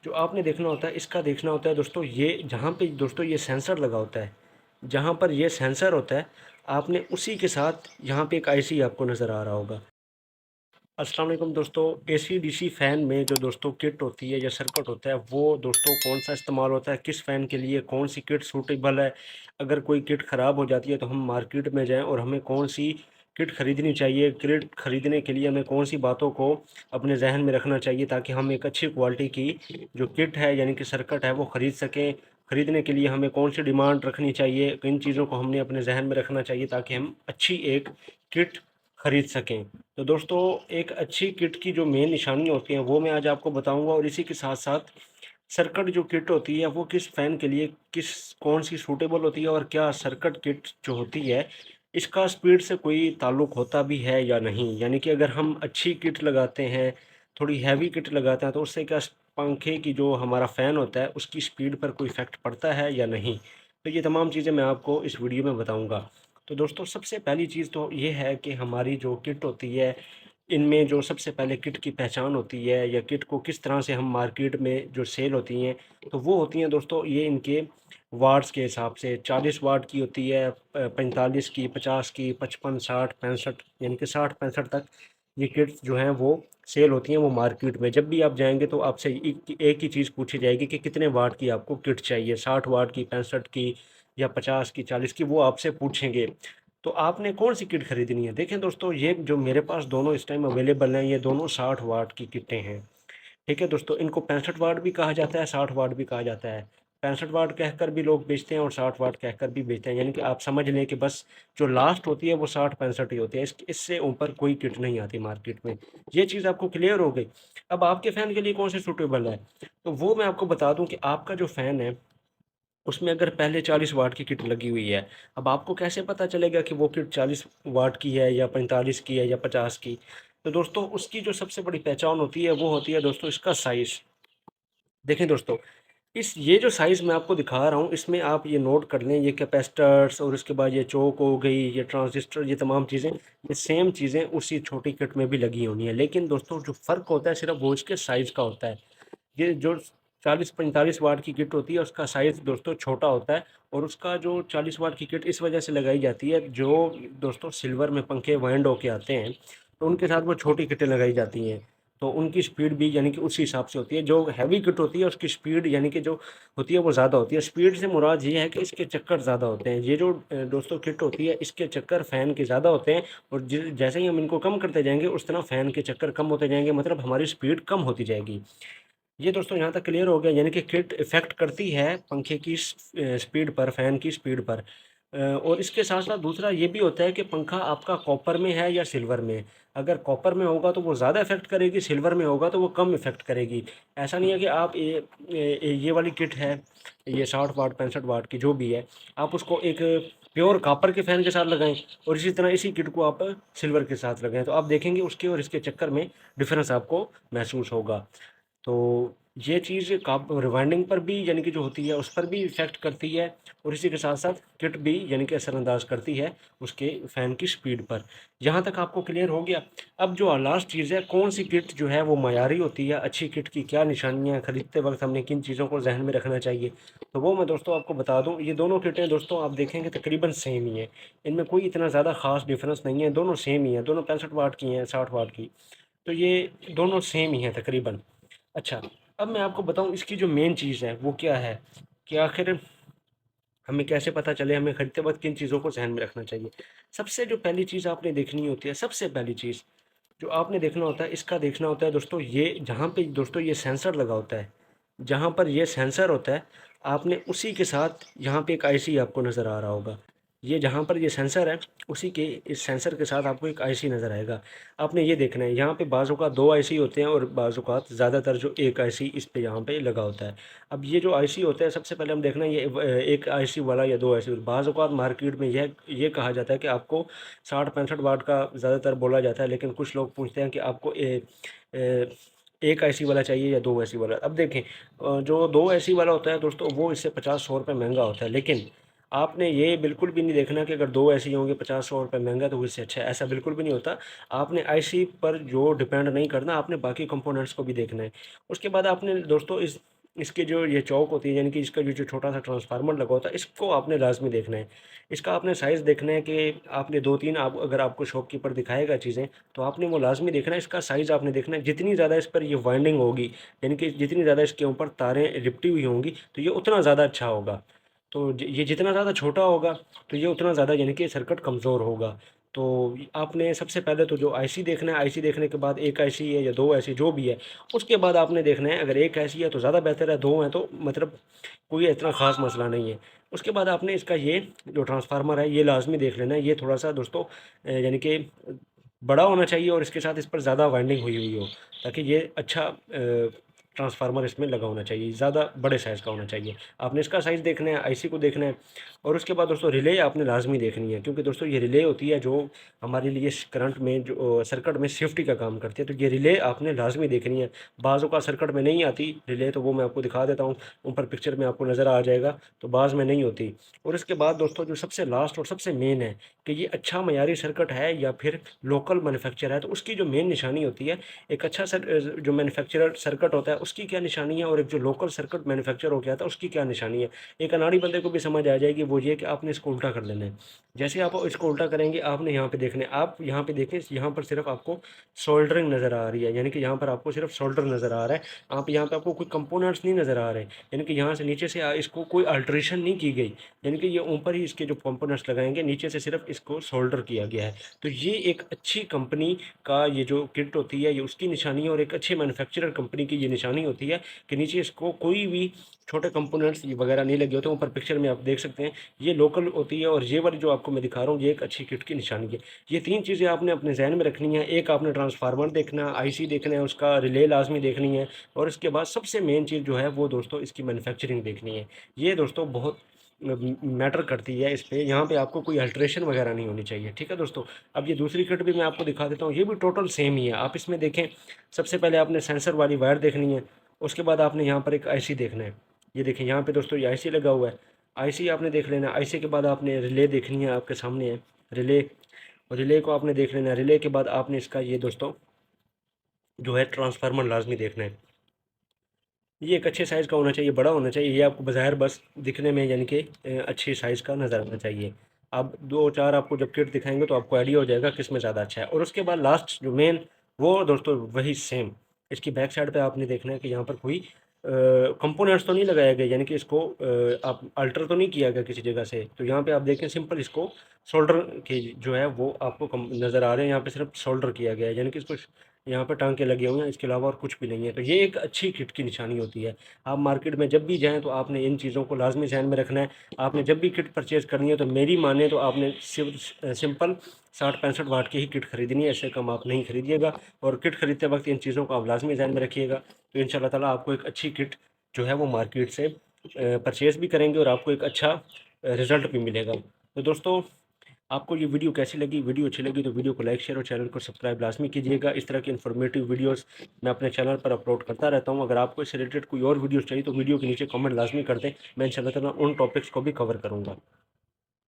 जो आपने देखना होता है इसका देखना होता है दोस्तों, ये जहाँ पे दोस्तों ये सेंसर लगा होता है, जहाँ पर ये सेंसर होता है, आपने उसी के साथ यहाँ पे एक आईसी आपको नज़र आ रहा होगा। अस्सलाम वालेकुम दोस्तों, एसी डीसी फ़ैन में जो दोस्तों किट होती है या सर्किट होता है, वो दोस्तों कौन सा इस्तेमाल होता है, किस फ़ैन के लिए कौन सी किट सूटेबल है। अगर कोई किट ख़राब हो जाती है तो हम मार्केट में जाएं और हमें कौन सी किट ख़रीदनी चाहिए, किट ख़रीदने के लिए हमें कौन सी बातों को अपने जहन में रखना चाहिए ताकि हम एक अच्छी क्वालिटी की जो किट है यानी कि सर्किट है वो ख़रीद सकें। ख़रीदने के लिए हमें कौन सी डिमांड रखनी चाहिए, किन चीज़ों को हमने अपने जहन में रखना चाहिए ताकि हम अच्छी एक किट खरीद सकें। तो दोस्तों एक अच्छी किट की जो मेन निशानी होती हैं वो मैं आज आपको बताऊंगा, और इसी के साथ साथ सर्किट जो किट होती है वो किस फ़ैन के लिए किस कौन सी सूटेबल होती है, और क्या सर्किट किट जो होती है इसका स्पीड से कोई ताल्लुक़ होता भी है या नहीं। यानी कि अगर हम अच्छी किट लगाते हैं, थोड़ी हैवी किट लगाते हैं, तो उससे क्या पंखे की जो हमारा फ़ैन होता है उसकी स्पीड पर कोई इफ़ेक्ट पड़ता है या नहीं। तो ये तमाम चीज़ें मैं आपको इस वीडियो में बताऊँगा। तो दोस्तों सबसे पहली चीज़ तो ये है कि हमारी जो किट होती है, इनमें जो सबसे पहले किट की पहचान होती है या किट को किस तरह से हम मार्केट में जो सेल होती हैं, तो वो होती हैं दोस्तों ये इनके वाट्स के हिसाब से। 40 वाट की होती है, 45 की, 50 की, 55, 60, 65, यानी कि 60-65 तक ये किट्स जो हैं वो सेल होती हैं वो मार्केट में। जब भी आप जाएंगे तो आपसे एक ही चीज़ पूछी जाएगी कि कितने वाट की आपको किट चाहिए, 60 वाट की, 65 की या 50 की, 40 की, वो आपसे पूछेंगे। तो आपने कौन सी किट खरीदनी है। देखें दोस्तों, ये जो मेरे पास दोनों इस टाइम अवेलेबल हैं, ये दोनों 60 वाट की किटें हैं। ठीक है दोस्तों, इनको 65 वाट भी कहा जाता है, 60 वाट भी कहा जाता है। 65 वाट कहकर भी लोग बेचते हैं और 60 वाट कहकर भी बेचते हैं, यानी कि आप समझ लें कि बस जो लास्ट होती है वो 60-65 ही होती है, इससे ऊपर कोई किट नहीं आती मार्केट में। ये चीज़ आपको क्लियर हो गई। अब आपके फ़ैन के लिए कौन सी सूटेबल है, तो वो मैं आपको बता दूं कि आपका जो फ़ैन है उसमें अगर पहले 40 वाट की किट लगी हुई है, अब आपको कैसे पता चलेगा कि वो किट 40 वाट की है या 45 की है या 50 की। तो दोस्तों उसकी जो सबसे बड़ी पहचान होती है वो होती है दोस्तों इसका साइज़। देखें दोस्तों, इस ये जो साइज़ मैं आपको दिखा रहा हूँ इसमें आप ये नोट कर लें, ये कैपेसिटर्स और उसके बाद ये चोक हो गई, ये ट्रांजिस्टर, ये तमाम चीज़ें, ये सेम चीज़ें उसी छोटी किट में भी लगी होनी है। लेकिन दोस्तों जो फ़र्क होता है सिर्फ वो इसके साइज़ का होता है। ये जो 40-45 वाट की किट होती है उसका साइज़ दोस्तों छोटा होता है, और उसका जो 40 वाट की किट इस वजह से लगाई जाती है, जो दोस्तों सिल्वर में पंखे वाइंड होके आते हैं तो उनके साथ वो छोटी किटें लगाई जाती हैं। तो उनकी स्पीड भी यानी कि उसी हिसाब से होती है। जो हैवी किट होती है उसकी स्पीड यानी कि जो होती है वो ज़्यादा होती है। स्पीड से मुराद ये है कि इसके चक्कर ज़्यादा होते हैं। ये जो दोस्तों किट होती है इसके चक्कर फ़ैन के ज़्यादा होते हैं, और जैसे ही हम इनको कम करते जाएंगे उस तरह फ़ैन के चक्कर कम होते जाएंगे, मतलब हमारी स्पीड कम होती जाएगी। ये दोस्तों यहाँ तक क्लियर हो गया, यानी कि किट इफ़ेक्ट करती है पंखे की स्पीड पर, फ़ैन की स्पीड पर। और इसके साथ साथ दूसरा ये भी होता है कि पंखा आपका कॉपर में है या सिल्वर में। अगर कॉपर में होगा तो वो ज़्यादा इफ़ेक्ट करेगी, सिल्वर में होगा तो वो कम इफ़ेक्ट करेगी। ऐसा नहीं है कि आप ये वाली किट है, ये 60 वाट 65 वाट की जो भी है, आप उसको एक प्योर कॉपर के फ़ैन के साथ लगाएं और इसी तरह इसी किट को आप सिल्वर के साथ लगाएं, तो आप देखेंगे उसके और इसके चक्कर में डिफरेंस आपको महसूस होगा। तो ये चीज़ काप रिवाइंडिंग पर भी यानी कि जो होती है उस पर भी इफ़ेक्ट करती है, और इसी के साथ साथ किट भी यानी कि असरअंदाज करती है उसके फ़ैन की स्पीड पर। यहाँ तक आपको क्लियर हो गया। अब जो लास्ट चीज़ है, कौन सी किट जो है वो मयारी होती है, अच्छी किट की क्या निशानियाँ, खरीदते वक्त हमने किन चीज़ों को जहन में रखना चाहिए, तो वो मैं दोस्तों आपको बता दूँ। ये दोनों किटें दोस्तों आप देखेंगे तकरीबन सेम ही है, इनमें कोई इतना ज़्यादा ख़ास डिफरेंस नहीं है, दोनों सेम ही है, दोनों 65 वाट की हैं, 60 वाट की। तो ये दोनों सेम ही हैं तकरीबन। अच्छा, अब मैं आपको बताऊँ इसकी जो मेन चीज़ है वो क्या है, कि आखिर हमें कैसे पता चले हमें खरीदते वक्त किन चीज़ों को ध्यान में रखना चाहिए। सबसे जो पहली चीज़ आपने देखनी होती है, सबसे पहली चीज़ जो आपने देखना होता है, इसका देखना होता है दोस्तों, ये जहाँ पे दोस्तों ये सेंसर लगा होता है, जहाँ पर ये सेंसर होता है, आपने उसी के साथ यहाँ पे एक आईसी आपको नज़र आ रहा होगा। ये जहाँ पर ये सेंसर है उसी के इस सेंसर के साथ आपको एक आईसी नज़र आएगा। आपने ये देखना है, यहाँ पे बाज़-औक़ात 2 आईसी होते हैं और बाज़-औक़ात ज़्यादातर जो एक आईसी इस पे यहाँ पे लगा होता है। अब ये जो आईसी होता है सबसे पहले हम देखना है ये एक आईसी वाला या 2 आईसी, बाज़-औक़ात मार्केट में ये कहा जाता है कि आपको 60-65 वाट का ज़्यादातर बोला जाता है, लेकिन कुछ लोग पूछते हैं कि आपको ए, एक आईसी वाला चाहिए या 2 आईसी वाला। अब देखें, जो 2 आईसी वाला होता है दोस्तों वो इससे 50-100 रुपये महंगा होता है, लेकिन आपने ये बिल्कुल भी नहीं देखना कि अगर 2 आईसी होंगे 50-100 रुपये महंगा तो वो इससे अच्छा है, ऐसा बिल्कुल भी नहीं होता। आपने आईसी पर जो डिपेंड नहीं करना, आपने बाकी कंपोनेंट्स को भी देखना है। उसके बाद आपने दोस्तों इस इसके जो ये चौक होती है, यानी कि इसका जो छोटा सा ट्रांसफार्मर लगा होता है, इसको आपने लाजमी देखना है। इसका आपने साइज़ देखना है कि आपने 2-3 आप अगर आपको शॉपकीपर दिखाएगा चीज़ें, तो आपने वो लाजमी देखना है। इसका साइज़ आपने देखना है, जितनी ज़्यादा इस पर ये वाइंडिंग होगी, यानी कि जितनी ज़्यादा इसके ऊपर तारें लिपटी हुई होंगी, तो ये उतना ज़्यादा अच्छा होगा। तो ये जितना ज़्यादा छोटा होगा, तो ये उतना ज़्यादा यानी कि सर्किट कमज़ोर होगा। तो आपने सबसे पहले तो जो आईसी देखना है, आईसी देखने के बाद एक आईसी है या 2 आईसी जो भी है, उसके बाद आपने देखना है, अगर एक आईसी है तो ज़्यादा बेहतर है, 2 हैं तो मतलब कोई इतना ख़ास मसला नहीं है। उसके बाद आपने इसका ये जो ट्रांसफार्मर है, ये लाज़मी देख लेना है। ये थोड़ा-सा दोस्तों यानी कि बड़ा होना चाहिए और इसके साथ इस पर ज़्यादा वाइंडिंग हुई हुई हो, ताकि ये अच्छा ट्रांसफार्मर इसमें लगा होना चाहिए, ज़्यादा बड़े साइज़ का होना चाहिए। आपने इसका साइज़ देखना है, आईसी को देखना है और उसके बाद दोस्तों रिले आपने लाज़मी देखनी है, क्योंकि दोस्तों ये रिले होती है जो हमारे लिए करंट में जो सर्किट में सेफ्टी का काम करती है। तो ये रिले आपने लाज़मी देखनी है। बाज़ औक़ात सर्किट में नहीं आती रिले, तो वो मैं आपको दिखा देता हूँ, ऊपर पिक्चर में आपको नज़र आ जाएगा, तो बाज़ में नहीं होती। और इसके बाद दोस्तों जो सबसे लास्ट और सबसे मेन है कि ये अच्छा मयारी सर्किट है या फिर लोकल मैन्युफैक्चर है, तो उसकी जो मेन निशानी होती है, एक अच्छा जो मैन्युफैक्चरर सर्किट होता है उसकी क्या निशानी है और एक जो लोकल सर्किट मैन्युफैक्चर हो गया था उसकी क्या निशानी है। एक अनाड़ी बंदे को भी समझ आ जाएगी, वो ये कि आपने इसको उल्टा कर लेना है। जैसे आप इसको उल्टा करेंगे, आपने यहाँ पे देखना है, आप यहाँ पे देखें, यहाँ पर सिर्फ आपको सोल्डरिंग नज़र आ रही है, यानी कि यहाँ पर आपको सिर्फ सोल्डर नज़र आ रहा है। आप यहाँ पे आपको कोई कंपोनेंट्स नहीं नज़र आ रहे, यानी कि यहाँ से नीचे से इसको कोई अल्ट्रेशन नहीं की गई, यानी कि ये ऊपर ही इसके जो कंपोनेंट्स लगाएंगे, नीचे से सिर्फ इसको सोल्डर किया गया है। तो ये एक अच्छी कंपनी का ये जो किट होती है, ये उसकी निशानी है और एक अच्छे मैन्युफैक्चरर कंपनी की ये निशानी होती है कि नीचे इसको कोई भी छोटे कंपोनेंट्स वगैरह नहीं लगे होते। ऊपर पिक्चर में आप देख सकते हैं, ये लोकल होती है और ये वाली जो आपको मैं दिखा रहा हूँ, ये एक अच्छी किट की निशानी है। ये 3 चीज़ें आपने अपने ज़हन में रखनी है। एक आपने ट्रांसफार्मर देखना, आईसी देखना है, उसका रिले लाज़मी देखनी है और इसके बाद सबसे मेन चीज़ जो है वो दोस्तों इसकी मैन्युफैक्चरिंग देखनी है। ये दोस्तों बहुत मैटर करती है इस पे। यहाँ पे आपको कोई अल्ट्रेशन वगैरह नहीं होनी चाहिए, ठीक है दोस्तों। अब ये दूसरी किट भी मैं आपको दिखा देता हूँ, ये भी टोटल सेम ही है। आप इसमें देखें, सबसे पहले आपने सेंसर वाली वायर देखनी है, उसके बाद आपने यहाँ पर एक आईसी देखना है। ये देखें यहाँ पे दोस्तों ये आईसी लगा हुआ है, आईसी आपने देख लेना है। आईसी के बाद आपने रिले देखनी है, आपके सामने है रिले, और रिले को आपने देख लेना है। रिले के बाद आपने इसका ये दोस्तों जो है ट्रांसफार्मर लाजमी देखना है। ये एक अच्छे साइज़ का होना चाहिए, बड़ा होना चाहिए। ये आपको बज़ाहिर बस दिखने में यानी कि अच्छी साइज़ का नज़र आना चाहिए। आप 2-4 आपको जब किट दिखाएँगे तो आपको आइडिया हो जाएगा किसमें ज़्यादा अच्छा है। और उसके बाद लास्ट जो मेन, वो दोस्तों वही सेम, इसकी बैक साइड पे आपने देखना है कि यहाँ पर कोई कंपोनेंट्स तो नहीं लगाए गए, यानी कि इसको आप अल्टर तो नहीं किया गया किसी जगह से। तो यहाँ पे आप देखें, सिंपल इसको सोल्डर के जो है वो आपको नज़र आ रहे हैं। यहाँ पे सिर्फ सोल्डर किया गया है, यानी कि इसको यहाँ पे टांके लगे हुए हैं, इसके अलावा और कुछ भी नहीं है। तो ये एक अच्छी किट की निशानी होती है। आप मार्केट में जब भी जाएँ तो आपने इन चीज़ों को लाज़मी ध्यान में रखना है। आपने जब भी किट परचेज़ करनी है तो मेरी माने तो आपने सिर्फ सिंपल 60-65 वाट की ही किट खरीदनी है, इससे कम आप नहीं खरीदिएगा। और किट खरीदते वक्त इन चीज़ों को आप लाज़मी ध्यान में रखिएगा, तो इंशाल्लाह ताला आपको एक अच्छी किट जो है वो मार्केट से परचेज़ भी करेंगे और आपको एक अच्छा रिज़ल्ट भी मिलेगा। तो दोस्तों, आपको ये वीडियो कैसी लगी? वीडियो अच्छी लगी तो वीडियो को लाइक, शेयर और चैनल को सब्सक्राइब लाज़मी कीजिएगा। इस तरह की इन्फॉर्मेटिव वीडियोस मैं अपने चैनल पर अपलोड करता रहता हूँ। अगर आपको इससे रिलेटेड कोई और वीडियोस चाहिए तो वीडियो के नीचे कमेंट लाज़मी कर दें, मैं इंशाल्लाह ताला उन टॉपिक्स को भी कवर करूँगा।